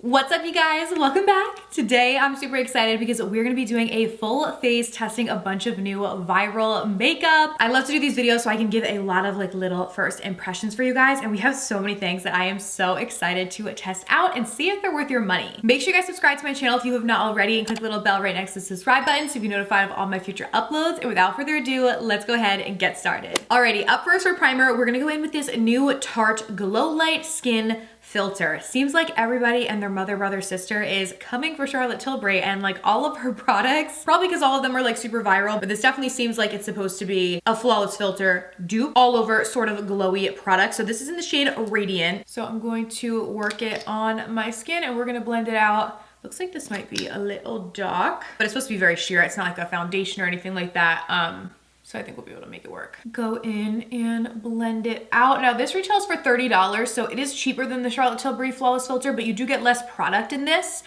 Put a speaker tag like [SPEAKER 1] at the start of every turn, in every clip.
[SPEAKER 1] What's up, you guys? Welcome back. Today I'm super excited because we're gonna be doing a full face testing a bunch of new viral makeup. I love to do these videos so I can give a lot of like little first impressions for you guys, and we have so many things that I am so excited to test out and see if they're worth your money. Make sure you guys subscribe to my channel if you have not already and click the little bell right next to the subscribe button so you can be notified of all my future uploads. And without further ado, let's go ahead and get started. Alrighty, up first for primer, we're gonna go in with this new Tarte Glow Light Skin Filter. Seems like everybody and their mother, brother, sister is coming for Charlotte Tilbury and like all of her products, probably because all of them are like super viral, but this definitely seems like it's supposed to be a flawless filter dupe all over sort of glowy product. So this is in the shade Radiant. So I'm going to work it on my skin and we're gonna blend it out. Looks like this might be a little dark, but it's supposed to be very sheer. It's not like a foundation or anything like that. So I think we'll be able to make it work. Go in and blend it out. Now this retails for $30, so it is cheaper than the Charlotte Tilbury Flawless Filter, but you do get less product in this.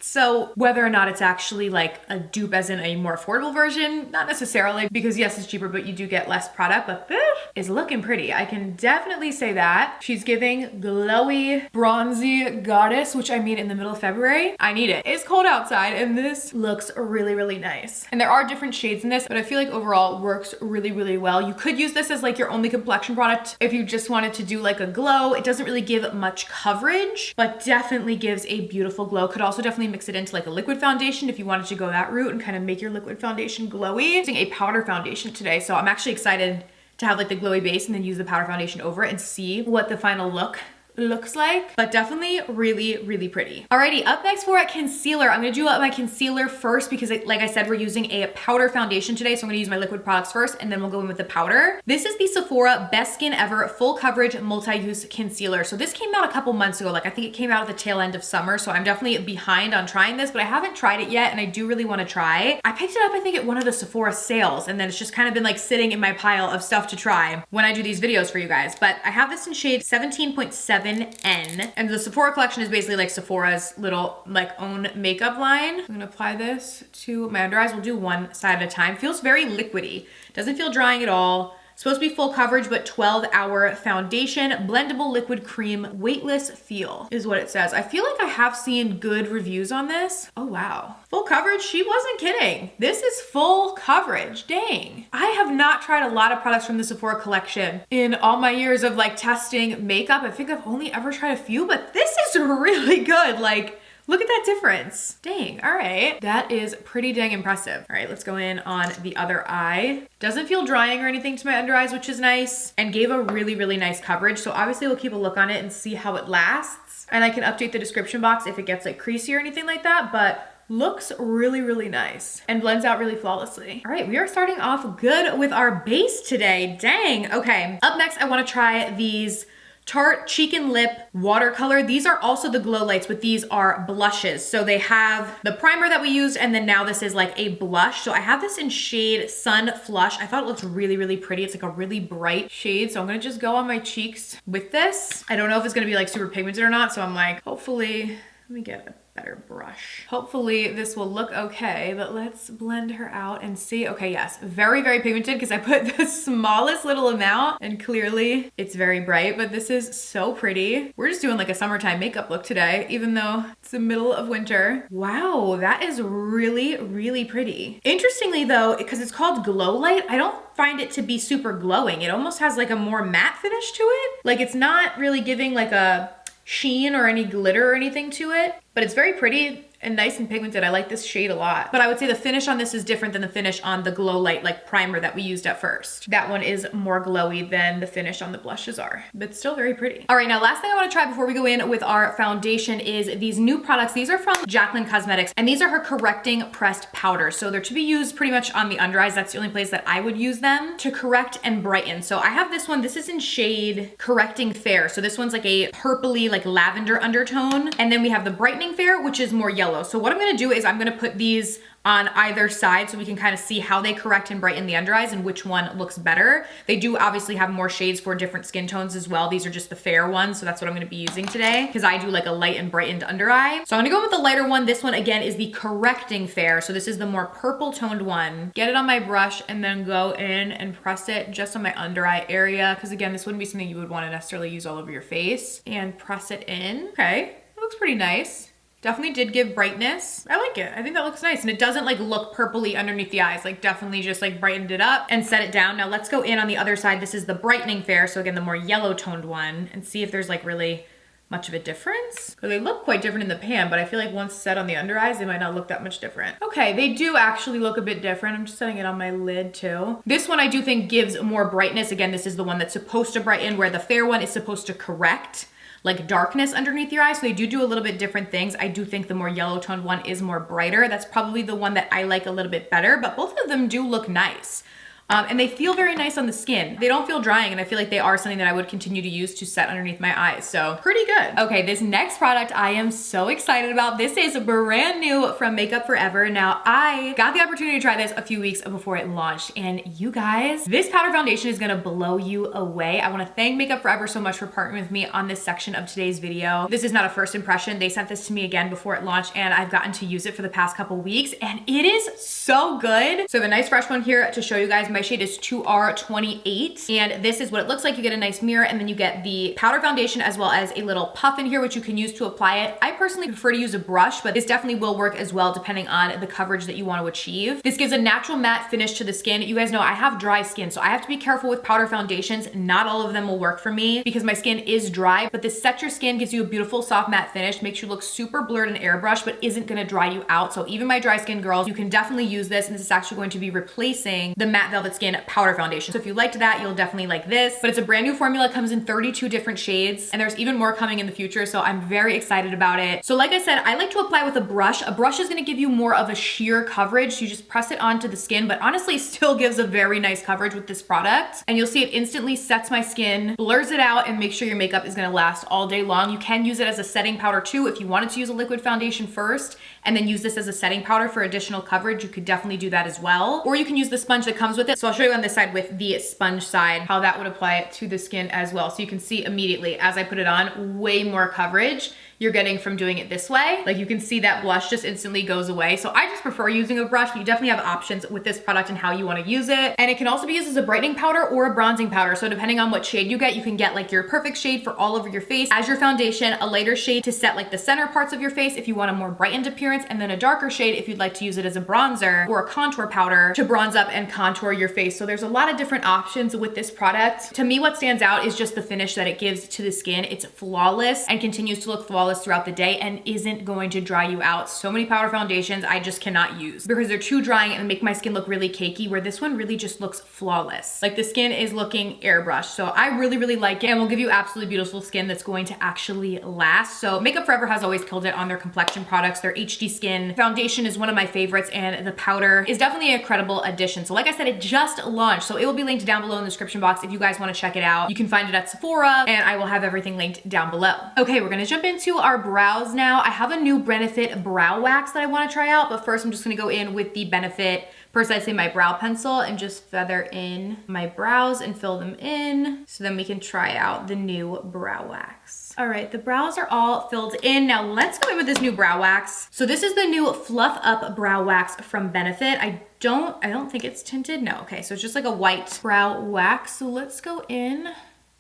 [SPEAKER 1] So whether or not it's actually like a dupe as in a more affordable version, not necessarily, because yes, it's cheaper, but you do get less product, but this is looking pretty. I can definitely say that. She's giving glowy, bronzy goddess, which I mean in the middle of February, I need it. It's cold outside and this looks really, really nice. And there are different shades in this, but I feel like overall it works really, really well. You could use this as like your only complexion product if you just wanted to do like a glow. It doesn't really give much coverage, but definitely gives a beautiful glow. Could also definitely mix it into like a liquid foundation if you wanted to go that route and kind of make your liquid foundation glowy. I'm using a powder foundation today, so I'm actually excited to have like the glowy base and then use the powder foundation over it and see what the final look looks like, but definitely really, really pretty. Alrighty, up next for a concealer. I'm gonna do my concealer first because like I said, we're using a powder foundation today, so I'm gonna use my liquid products first and then we'll go in with the powder. This is the Sephora Best Skin Ever Full Coverage Multi-Use Concealer. So this came out a couple months ago, like I think it came out at the tail end of summer, so I'm definitely behind on trying this, but I haven't tried it yet and I do really wanna try. I picked it up, I think, at one of the Sephora sales, and then it's just kind of been like sitting in my pile of stuff to try when I do these videos for you guys. But I have this in shade 17.7N, and the Sephora collection is basically like Sephora's little like own makeup line. I'm gonna apply this to my under eyes. We'll do one side at a time. Feels very liquidy. Doesn't feel drying at all. Supposed to be full coverage, but 12-hour foundation, blendable liquid cream, weightless feel is what it says. I feel like I have seen good reviews on this. Oh, wow. Full coverage, she wasn't kidding. This is full coverage, dang. I have not tried a lot of products from the Sephora collection in all my years of like testing makeup. I think I've only ever tried a few, but this is really good. Like, look at that difference. Dang, all right. That is pretty dang impressive. All right, let's go in on the other eye. Doesn't feel drying or anything to my under eyes, which is nice, and gave a really, really nice coverage. So obviously we'll keep a look on it and see how it lasts. And I can update the description box if it gets like creasy or anything like that, but looks really, really nice and blends out really flawlessly. All right, we are starting off good with our base today. Dang, okay. Up next, I wanna try these Tarte Cheek and Lip Watercolor. These are also the glow lights, but these are blushes. So they have the primer that we used, and then now this is like a blush. So I have this in shade Sun Flush. I thought it looked really, really pretty. It's like a really bright shade. So I'm gonna just go on my cheeks with this. I don't know if it's gonna be like super pigmented or not. So I'm like, hopefully, let me get a better brush. Hopefully this will look okay, but let's blend her out and see. Okay, yes, very, very pigmented because I put the smallest little amount and clearly it's very bright, but this is so pretty. We're just doing like a summertime makeup look today, even though it's the middle of winter. Wow, that is really, really pretty. Interestingly though, because it's called Glow Light, I don't find it to be super glowing. It almost has like a more matte finish to it. Like it's not really giving like a sheen or any glitter or anything to it, but it's very pretty and nice and pigmented. I like this shade a lot, but I would say the finish on this is different than the finish on the Glow Light like primer that we used at first. That one is more glowy than the finish on the blushes are, but still very pretty. All right, now last thing I wanna try before we go in with our foundation is these new products. These are from Jaclyn Cosmetics, and these are her correcting pressed powders. So they're to be used pretty much on the under eyes. That's the only place that I would use them to correct and brighten. So I have this one. This is in shade Correcting Fair. So this one's like a purpley, like lavender undertone. And then we have the Brightening Fair, which is more yellow. So what I'm gonna do is I'm gonna put these on either side so we can kind of see how they correct and brighten the under eyes and which one looks better. They do obviously have more shades for different skin tones as well. These are just the fair ones, so that's what I'm gonna be using today because I do like a light and brightened under eye. So I'm gonna go with the lighter one. This one again is the Correcting Fair. So this is the more purple toned one. Get it on my brush and then go in and press it just on my under eye area because again, this wouldn't be something you would want to necessarily use all over your face, and press it in. Okay. That looks pretty nice. Definitely did give brightness. I like it. I think that looks nice. And it doesn't like look purpley underneath the eyes. Like definitely just like brightened it up and set it down. Now let's go in on the other side. This is the brightening fair. So again, the more yellow toned one, and see if there's like really much of a difference. Because they look quite different in the pan, but I feel like once set on the under eyes, they might not look that much different. Okay, they do actually look a bit different. I'm just setting it on my lid too. This one I do think gives more brightness. Again, this is the one that's supposed to brighten, where the fair one is supposed to correct like darkness underneath your eyes. So they do a little bit different things. I do think the more yellow toned one is more brighter. That's probably the one that I like a little bit better, but both of them do look nice. And they feel very nice on the skin. They don't feel drying, and I feel like they are something that I would continue to use to set underneath my eyes. So pretty good. Okay, this next product I am so excited about. This is brand new from Makeup Forever. Now, I got the opportunity to try this a few weeks before it launched, and you guys, this powder foundation is gonna blow you away. I wanna thank Makeup Forever so much for partnering with me on this section of today's video. This is not a first impression. They sent this to me again before it launched, and I've gotten to use it for the past couple weeks, and it is so good. So I have a nice fresh one here to show you guys. My shade is 2R28, and this is what it looks like. You get a nice mirror, and then you get the powder foundation as well as a little puff in here, which you can use to apply it. I personally prefer to use a brush, but this definitely will work as well depending on the coverage that you want to achieve. This gives a natural matte finish to the skin. You guys know I have dry skin, so I have to be careful with powder foundations. Not all of them will work for me because my skin is dry, but this sets your skin, gives you a beautiful soft matte finish, makes you look super blurred and airbrush, but isn't gonna dry you out. So even my dry skin girls, you can definitely use this, and this is actually going to be replacing the Matte Velvet Skin powder foundation. So if you liked that, you'll definitely like this. But it's a brand new formula, comes in 32 different shades, and there's even more coming in the future, so I'm very excited about it. So like I said, I like to apply with a brush. A brush is gonna give you more of a sheer coverage. So you just press it onto the skin, but honestly still gives a very nice coverage with this product. And you'll see it instantly sets my skin, blurs it out, and make sure your makeup is gonna last all day long. You can use it as a setting powder too. If you wanted to use a liquid foundation first and then use this as a setting powder for additional coverage, you could definitely do that as well. Or you can use the sponge that comes with it. So I'll show you on this side with the sponge side how that would apply it to the skin as well. So you can see immediately as I put it on, way more coverage you're getting from doing it this way. Like you can see that blush just instantly goes away. So I just prefer using a brush, but you definitely have options with this product and how you want to use it. And it can also be used as a brightening powder or a bronzing powder. So depending on what shade you can get like your perfect shade for all over your face as your foundation, a lighter shade to set like the center parts of your face if you want a more brightened appearance, and then a darker shade if you'd like to use it as a bronzer or a contour powder to bronze up and contour your face. So there's a lot of different options with this product. To me, what stands out is just the finish that it gives to the skin. It's flawless and continues to look flawless throughout the day and isn't going to dry you out. So many powder foundations I just cannot use because they're too drying and make my skin look really cakey, where this one really just looks flawless. Like the skin is looking airbrushed. So I really, really like it and will give you absolutely beautiful skin that's going to actually last. So Makeup Forever has always killed it on their complexion products. Their HD Skin foundation is one of my favorites, and the powder is definitely an incredible addition. So like I said, it just launched. So it will be linked down below in the description box if you guys want to check it out. You can find it at Sephora, and I will have everything linked down below. Okay, we're gonna jump into our brows now. I have a new Benefit brow wax that I want to try out, but first I'm just gonna go in with the Benefit, first I'd say my brow pencil, and just feather in my brows and fill them in, so then we can try out the new brow wax. All right, the brows are all filled in. Now let's go in with this new brow wax. So this is the new Fluff Up brow wax from Benefit. I don't think it's tinted. No, okay, so it's just like a white brow wax. So let's go in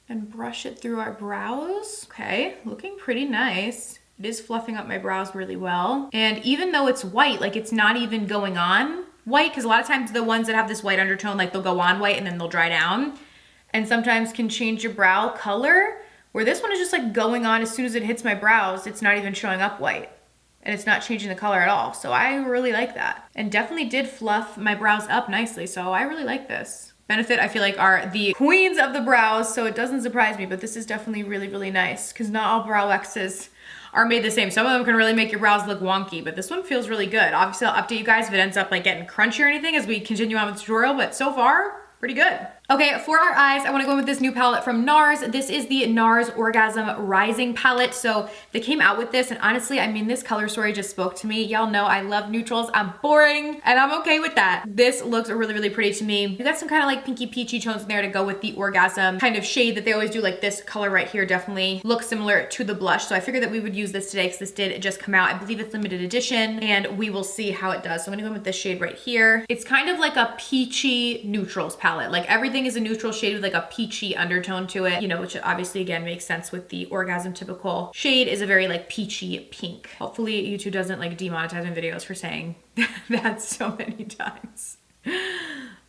[SPEAKER 1] and brush it through our brows. Okay, looking pretty nice. It is fluffing up my brows really well. And even though it's white, like it's not even going on white, because a lot of times the ones that have this white undertone, like they'll go on white and then they'll dry down, and sometimes can change your brow color, where this one is just like going on as soon as it hits my brows. It's not even showing up white and it's not changing the color at all. So I really like that, and definitely did fluff my brows up nicely. So I really like this. Benefit, I feel like, are the queens of the brows, so it doesn't surprise me, but this is definitely really, really nice, because not all brow waxes are made the same. Some of them can really make your brows look wonky, but this one feels really good. Obviously, I'll update you guys if it ends up like getting crunchy or anything as we continue on with the tutorial, but so far, pretty good. Okay, for our eyes, I wanna go in with this new palette from NARS. This is the NARS Orgasm Rising palette. So they came out with this, and honestly, I mean, this color story just spoke to me. Y'all know I love neutrals. I'm boring, and I'm okay with that. This looks really, really pretty to me. You got some kind of like pinky peachy tones in there to go with the orgasm kind of shade that they always do. Like this color right here definitely looks similar to the blush. So I figured that we would use this today because this did just come out. I believe it's limited edition, and we will see how it does. So I'm gonna go in with this shade right here. It's kind of like a peachy neutrals palette. Like everything everything is a neutral shade with like a peachy undertone to it, you know, which obviously again makes sense with the Orgasm typical shade is a very like peachy pink. Hopefully YouTube doesn't like demonetize my videos for saying that so many times.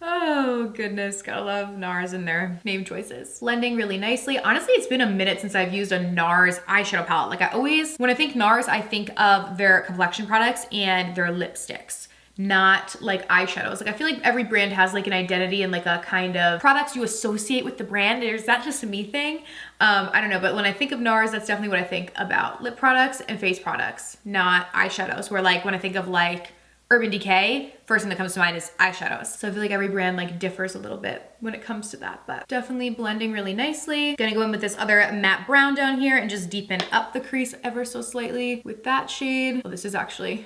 [SPEAKER 1] Oh goodness, gotta love NARS and their name choices. Blending really nicely. Honestly, it's been a minute since I've used a NARS eyeshadow palette. Like I always, when I think NARS, I think of their complexion products and their lipsticks, not like eyeshadows. Like I feel like every brand has like an identity and like a kind of products you associate with the brand. Is that just a me thing? I don't know, but when I think of NARS, that's definitely what I think about lip products and face products, not eyeshadows. Where like when I think of like Urban Decay, first thing that comes to mind is eyeshadows. So I feel like every brand like differs a little bit when it comes to that, but definitely blending really nicely. Gonna go in with this other matte brown down here and just deepen up the crease ever so slightly with that shade. Well, this is actually,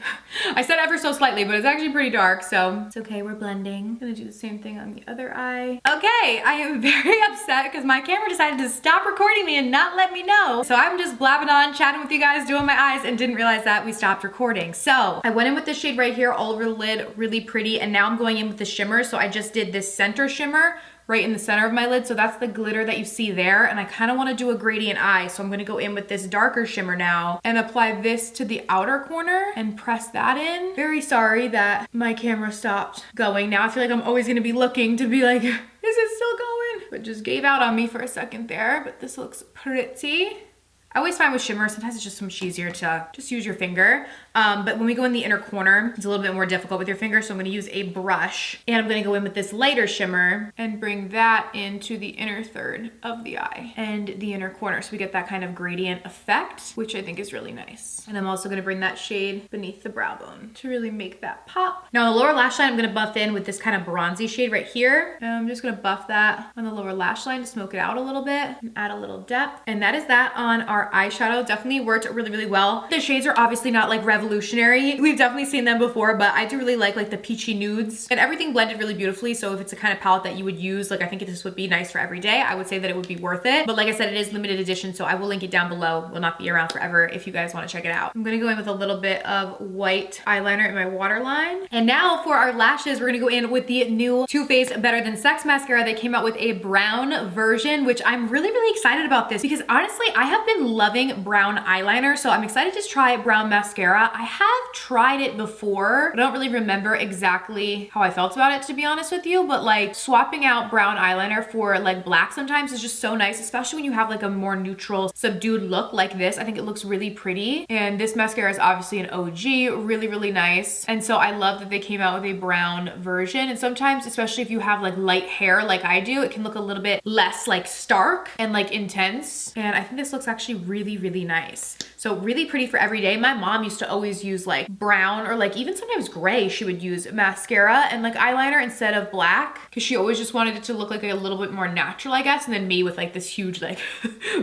[SPEAKER 1] I said ever so slightly, but it's actually pretty dark, so it's okay, we're blending. Gonna do the same thing on the other eye. Okay, I am very upset because my camera decided to stop recording me and not let me know. So I'm just blabbing on, chatting with you guys, doing my eyes, and didn't realize that we stopped recording. So I went in with this shade right here, all over the lid, really pretty, and now I'm going in with the shimmer. So I just did this center shimmer right in the center of my lid. So that's the glitter that you see there. And I kind of want to do a gradient eye. So I'm going to go in with this darker shimmer now and apply this to the outer corner and press that in. Very sorry that my camera stopped going. Now I feel like I'm always going to be looking to be like, is it still going? But just gave out on me for a second there. But this looks pretty. I always find with shimmer, sometimes it's just so much easier to just use your finger. But when we go in the inner corner, it's a little bit more difficult with your finger. So I'm gonna use a brush and I'm gonna go in with this lighter shimmer and bring that into the inner third of the eye and the inner corner. So we get that kind of gradient effect, which I think is really nice. And I'm also gonna bring that shade beneath the brow bone to really make that pop. Now on the lower lash line, I'm gonna buff in with this kind of bronzy shade right here. And I'm just gonna buff that on the lower lash line to smoke it out a little bit and add a little depth. And that is that on our eyeshadow. Definitely worked really, really well. The shades are obviously not like revolutionary. We've definitely seen them before, but I do really like the peachy nudes and everything blended really beautifully. So if it's a kind of palette that you would use, like I think this would be nice for every day, I would say that it would be worth it. But like I said, it is limited edition, so I will link it down below. Will not be around forever if you guys want to check it out. I'm gonna go in with a little bit of white eyeliner in my waterline. And now for our lashes, we're gonna go in with the new Too Faced Better Than Sex mascara. They came out with a brown version, which I'm really, really excited about this because honestly, I have been loving brown eyeliner, so I'm excited to try brown mascara. I have tried it before. I don't really remember exactly how I felt about it, to be honest with you, but like swapping out brown eyeliner for like black sometimes is just so nice, especially when you have like a more neutral, subdued look like this. I think it looks really pretty. And this mascara is obviously an OG, really, really nice. And so I love that they came out with a brown version. And sometimes, especially if you have like light hair like I do, it can look a little bit less like stark and like intense. And I think this looks actually really, really nice. So really pretty for every day. My mom used to always use like brown or like even sometimes gray. She would use mascara and like eyeliner instead of black because she always just wanted it to look like a little bit more natural, I guess. And then me with like this huge like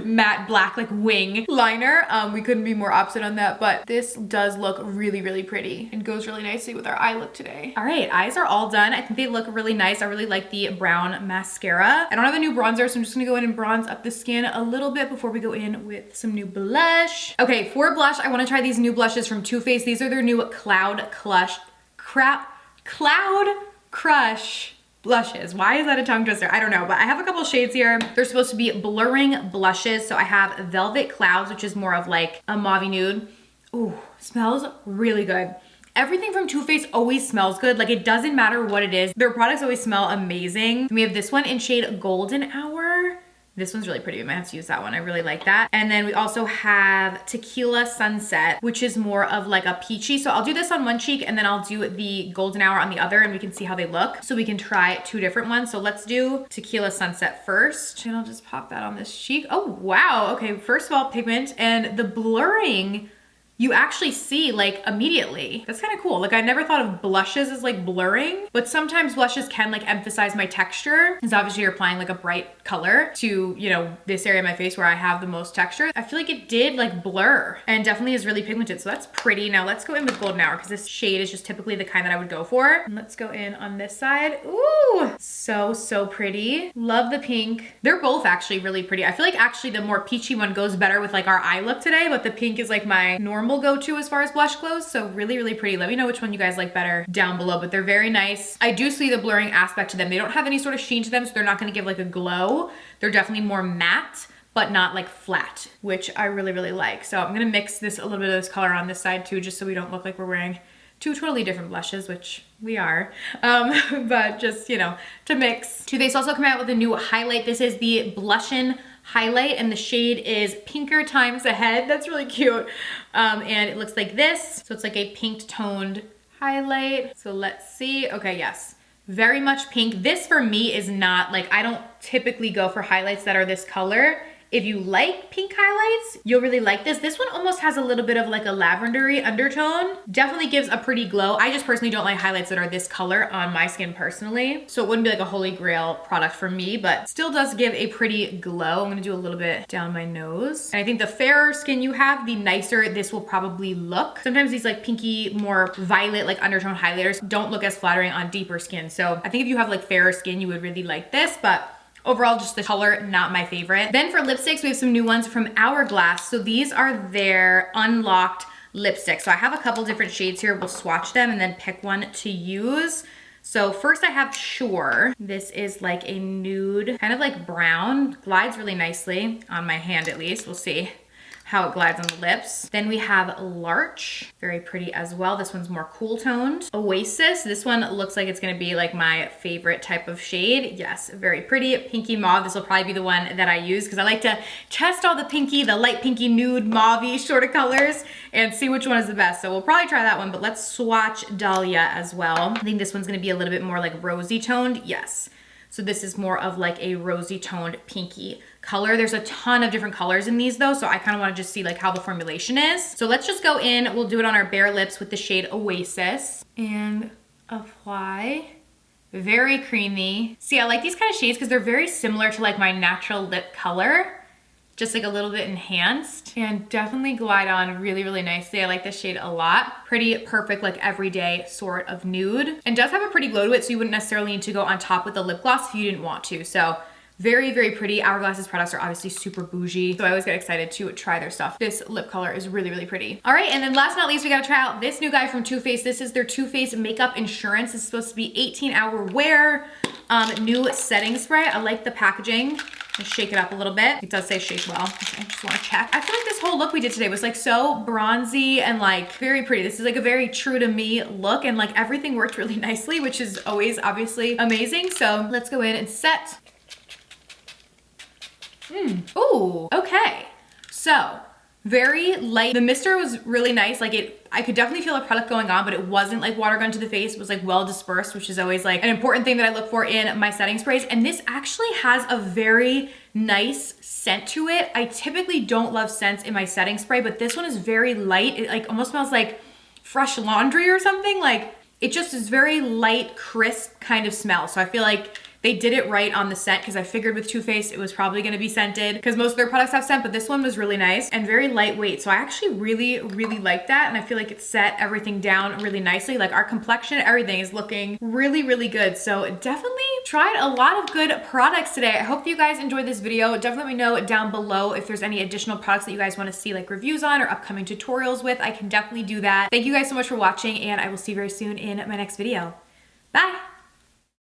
[SPEAKER 1] matte black like wing liner. We couldn't be more opposite on that, but this does look really, really pretty and goes really nicely with our eye look today. All right, eyes are all done. I think they look really nice. I really like the brown mascara. I don't have a new bronzer, so I'm just gonna go in and bronze up the skin a little bit before we go in with some new blush. Okay, for blush, I want to try these new blushes from Too Faced. These are their new Cloud Crush blushes. Why is that a tongue twister? I don't know, but I have a couple shades here. They're supposed to be blurring blushes. So I have Velvet Clouds, which is more of like a mauve nude. Ooh, smells really good. Everything from Too Faced always smells good. Like it doesn't matter what it is. Their products always smell amazing. We have this one in shade Golden Hour. This one's really pretty. We might have to use that one. I really like that. And then we also have Tequila Sunset, which is more of like a peachy. So I'll do this on one cheek and then I'll do the Golden Hour on the other and we can see how they look. So we can try two different ones. So let's do Tequila Sunset first. And I'll just pop that on this cheek. Oh, wow. Okay, first of all, pigment and the blurring you actually see like immediately. That's kind of cool. Like I never thought of blushes as like blurring, but sometimes blushes can like emphasize my texture. Because obviously you're applying like a bright color to, you know, this area of my face where I have the most texture. I feel like it did like blur and definitely is really pigmented. So that's pretty. Now let's go in with Golden Hour because this shade is just typically the kind that I would go for. And let's go in on this side. Ooh, so pretty. Love the pink. They're both actually really pretty. I feel like actually the more peachy one goes better with like our eye look today, but the pink is like my normal normal go-to as far as blush goes. So really, really pretty. Let me know which one you guys like better down below, but they're very nice. I do see the blurring aspect to them. They don't have any sort of sheen to them, so they're not gonna give like a glow. They're definitely more matte, but not like flat, which I really, really like. So I'm gonna mix this a little bit of this color on this side too, just so we don't look like we're wearing two totally different blushes, which we are, but just, you know, to mix. Too Faced also came out with a new highlight. This is the Blushin' Highlight, and the shade is Pinker Times Ahead. That's really cute. And it looks like this. So it's like a pink toned highlight. So let's see. Okay, yes. Very much pink. This for me is not like, I don't typically go for highlights that are this color. If you like pink highlights, you'll really like this. This one almost has a little bit of like a lavendery undertone. Definitely gives a pretty glow. I just personally don't like highlights that are this color on my skin personally. So it wouldn't be like a holy grail product for me, but still does give a pretty glow. I'm gonna do a little bit down my nose. And I think the fairer skin you have, the nicer this will probably look. Sometimes these like pinky, more violet, like undertone highlighters don't look as flattering on deeper skin. So I think if you have like fairer skin, you would really like this, but overall, just the color, not my favorite. Then for lipsticks, we have some new ones from Hourglass. So these are their unlocked lipsticks. So I have a couple different shades here. We'll swatch them and then pick one to use. So first I have Sure. This is like a nude, kind of like brown. Glides really nicely on my hand at least. We'll see how it glides on the lips. Then we have Larch, very pretty as well. This one's more cool toned. Oasis, this one looks like it's gonna be like my favorite type of shade. Yes, very pretty, pinky mauve. This will probably be the one that I use because I like to test all the pinky, the light pinky, nude, mauve-y sort of colors and see which one is the best. So we'll probably try that one, but let's swatch Dahlia as well. I think this one's gonna be a little bit more like rosy toned, yes. So this is more of like a rosy toned pinky color. There's a ton of different colors in these though, so I kind of want to just see like how the formulation is. So let's just go in, we'll do it on our bare lips with the shade Oasis and apply. Very creamy. See, I like these kind of shades because they're very similar to like my natural lip color, just like a little bit enhanced, and definitely glide on really, really nicely. I like this shade a lot. Pretty perfect, like everyday sort of nude, and does have a pretty glow to it, so you wouldn't necessarily need to go on top with the lip gloss if you didn't want to. So very, very pretty. Hourglass's products are obviously super bougie, so I always get excited to try their stuff. This lip color is really, really pretty. All right, and then last but not least, we gotta try out this new guy from Too Faced. This is their Too Faced Makeup Insurance. It's supposed to be 18-hour wear, new setting spray. I like the packaging. Just shake it up a little bit. It does say shake well. Okay, I just wanna check. I feel like this whole look we did today was like so bronzy and like very pretty. This is like a very true to me look, and like everything worked really nicely, which is always obviously amazing. So let's go in and set. Ooh, okay. So very light. The mister was really nice. Like I could definitely feel a product going on, but it wasn't like water gun to the face. It was like well dispersed, which is always like an important thing that I look for in my setting sprays. And this actually has a very nice scent to it. I typically don't love scents in my setting spray, but this one is very light. It like almost smells like fresh laundry or something. Like it just is very light, crisp kind of smell. So I feel like they did it right on the scent because I figured with Too Faced it was probably gonna be scented because most of their products have scent, but this one was really nice and very lightweight. So I actually really, really like that, and I feel like it set everything down really nicely. Like our complexion, everything is looking really, really good. So definitely tried a lot of good products today. I hope that you guys enjoyed this video. Definitely let me know down below if there's any additional products that you guys wanna see like reviews on or upcoming tutorials with. I can definitely do that. Thank you guys so much for watching, and I will see you very soon in my next video. Bye.